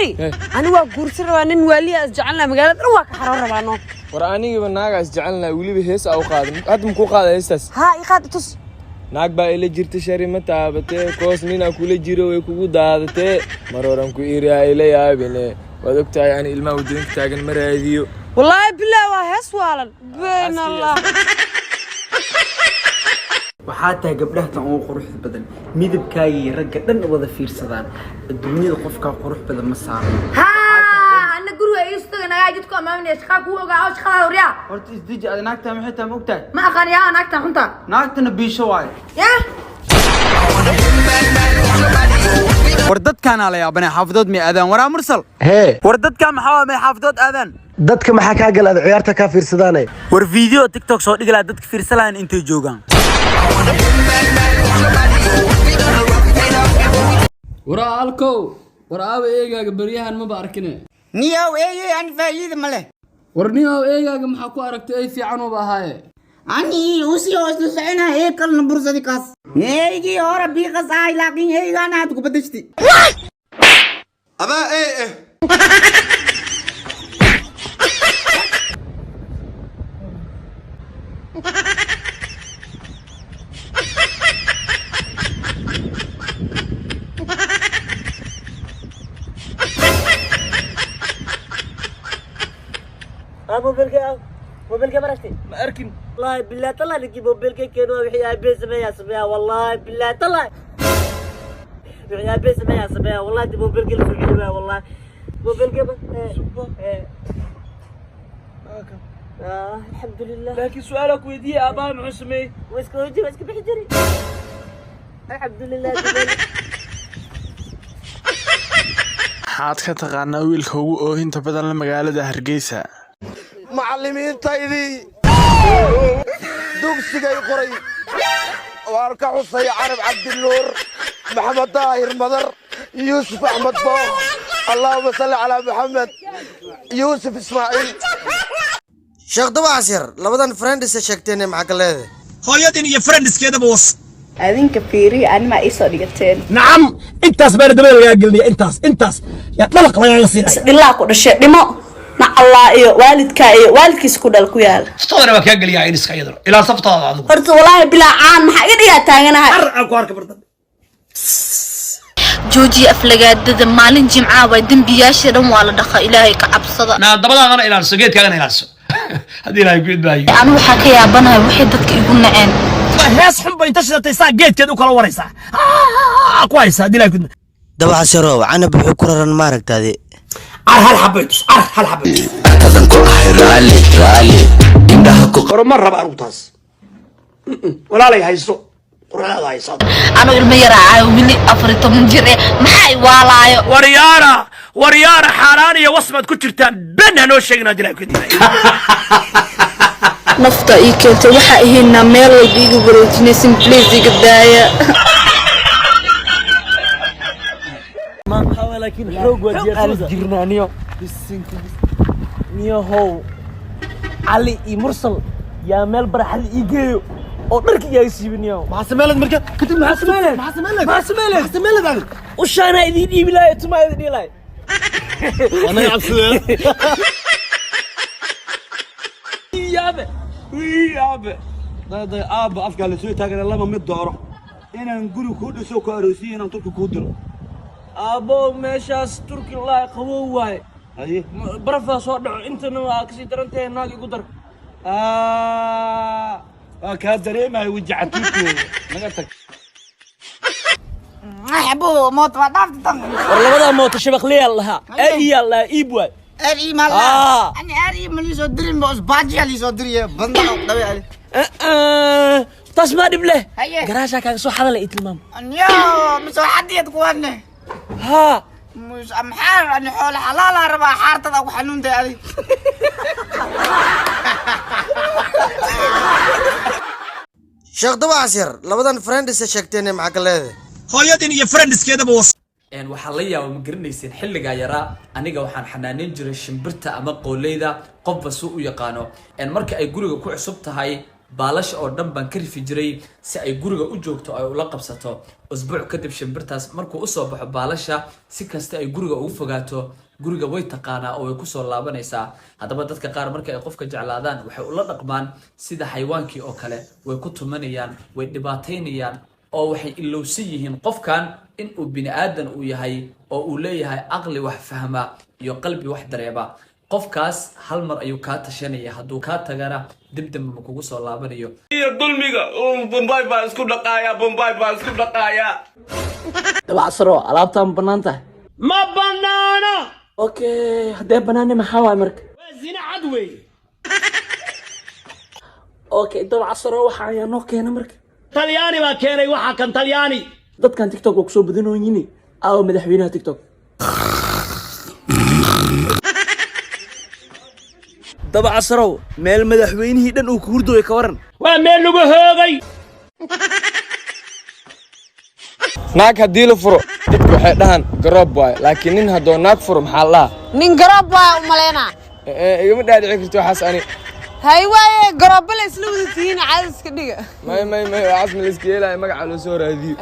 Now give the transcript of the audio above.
فيري أنا وقرصر وأنا نوالي أسجعلنا مقالة روح حرارة بانو وراني بناق أسجعلنا ولي بهيس أو قادم هذا مكو قادة هيستس ها يخاد تص naag baa ila jirta shari ma taabatee koos nina kula jiro way kugu daadatee maroran ku iriya ila yaabine waad ogtahay aan ilmaha wadooyinka taagan ma raadiyo wallahi billahi waa hees waalan been allah waxaa tahay gabdhaha tan ugu quruxda badan midabkaaga iyo ragga dhan wada fiirsadaan adduunyada qofka qurux badan ma saaro أنا قروي يستوي أنا جيت كم أمني أشخاص هو قاعد أشخاص وريا horta isdiji aad naagta maxay tahay ma ogtahay ما أخاني أنا أكتر حنتا naagtana biisho waay يا war dadkaana la yaabanay xaafadood mi aadaan waraa mursal war dadka maxaa may xaafadood aadaan dadka maxaa ka galad ciyaarta ka fiirsadaanay war video TikTok soo dhigala dadka fiirsanayaan intay joogan waraa alko waraabe eegaaga baryahan ma baarkine niyow eeyay aan faa'iido ma leh war niyow eegaaga maxaa ku aragtay ay fiican u bahaaye ani usi hoosla socona ee kalna bursadi kaas eeygii hore biiqas ahay laakiin eeygaana aad ku badashti adaa موبيلك برشتي ma arkin والله بالله طلع لك موبيلك كانوا وحيا بيس ما سميها والله بالله طلع وحيا بيس ما سميها والله دي موبيلك اللي والله موبيلك الحمد لله laakiin su'aalku weydiiyay aabaa muxuu sameeyay واسكو بحجري الحمد لله maxaad ka taqaanaa wiilka ugu oohinta badan la magaalada Hargeysa macallimiintaydii dugsigay qoray waan ka xusay Carab Cabdinuur Maxamed Daahir Madar Yuusuf Axmed Booq Allahumma salli ala Muhammad Yuusuf Ismaaciil Sheekh Dawaasir labadan friends sheegteen maxaa ka leedahay hooyadin iyo friendskeedaba was أذنك فيري أنا ما إيصل دقيقتين nacam intaas baan dabada laga galnay intaas ya dalaq laga yasiray بالله كل شيء دمو مع الله إيه والدك يسكت الكويال ftoodana waa ka galiyaa in iska yadro ilaa saftaada adigu قلت والله بلا عام ما حقد يا تاجنا arca ku arka bardan جوجي أفلقاد مالين جمعة ويدن بياش رم ولا دخل إلهي كعب صدق na dabadaadana ilaaliso geedkaagana ilaaliso haddii ilaahay ku idbaayo أنا وحكي يا بنا وحدتك يقولنا إن hees xun bay inta shidatay saa geedkeed u kala waraysaa ku haysa haddii ilaahay ku idbaayo Dawaasiro ana buxuu ku raran ma aragtaade hal xabaytus hal xabaytus kadan ku ahay raali indhaha ku qorma raba arugtaas walaalay hayso qorada hayso أنا الميرة عاومني أفرط من جرء محي والايو waryaara xaaraan iyo wasmad ku jirtaan ben hanoo sheegin haddii ilaahay ku idbaayo نفطة إيه كنت وحق هنا ميل بيجي بروتين سمبليزي قدايا ما حاول لكن حروق وديار جرنا نيو هو علي مرسل يا ميل برحل يجيو oo dharkii ay siibniyo maxasameelad marka kadib maxasameelad ushaana idin dhiibilay tuma idin dhilay ana cabsada yaabe dada aaba afka la soo taagan lama mid dooro inaan guri ku dhiso ku aroosiyo inaan turku ku diro abo meeshaas turki la qabow waay haye barafaa soo dhaco intana waa kasii darantahay naag igu dar waa kaa dareemahay wajacatuuku naga tag أحبه موت ما دافت تم labada mooto shabaqliya laha ay yalla iibway أري مالا أنا أري ملي صدرين بس باجي علي صدري بندق دبي علي tasma dible هيا garaasha kaaga soo xadala itilmaam يا مش حد يتقوانه ha مش أمحار أنا حول حلال أربع حارة أو حنون ده علي Sheekh Dawaasir labadan friends sheegteen maxaa ka leedahay hooyadin iyo friendskeedaba was waxaa la yaabaa ma garanaysin xilligaa yaraa aniga waxaan xanaaneyn jiray shimbirta ama qooleyda qofba suu u yaqaano marka ay guriga ku cusub tahay baalasha oo dhan baan ka rifi jiray si ay guriga u joogto ay ula qabsato usbuuc kadib shimbirtaas markuu u soo baxo baalasha si kasta ay guriga ugu fogaato guriga way taqaanaa oo way ku soo laabanaysaa haddaba dadka qaar marka ay qofka jeclaadaan waxay ula dhaqmaan sida xayawaankii oo kale way ku tumanayaan way dhibaataynayaan oo waxay ilowsan yihiin qofkan in uu bini aadan uu yahay oo uu leeyahay aqli wax fahma iyo qalbi wax dareema qofkaas hal mar ayuu kaa tashanaya hadduu kaa tagana dib dambe ma kugu soo laabanayo iyo dulmiga bombay baa isku dhaqaaya dabacasaro alaabtaan bannaan tahay ma bannaana okay haddee bannaane maxaa waay marka waa zina cad wey okay dabacasaro waxa ayaa noo keena marka talyaani baa keenay waxa kan talyaani dadkan tiktok waa kusoo badanooyini aawo madaxweynaha tiktok dabacasaro meel madaxweynihii dhan uu ku hurdooy ka waran waa meel lagu hoogay naag haddii la furo dadku waxay dhahaan garoob waayo laakiin nin haddoo naag furo maxaa la dhahaa nin garoob waa u maleynaa igama dhaadhici karto waxaas ani hay waaye garoobo la isla wada tihiin caadiska dhiga may waxaas ma la iska yeelaya magaca loo soo raadiyo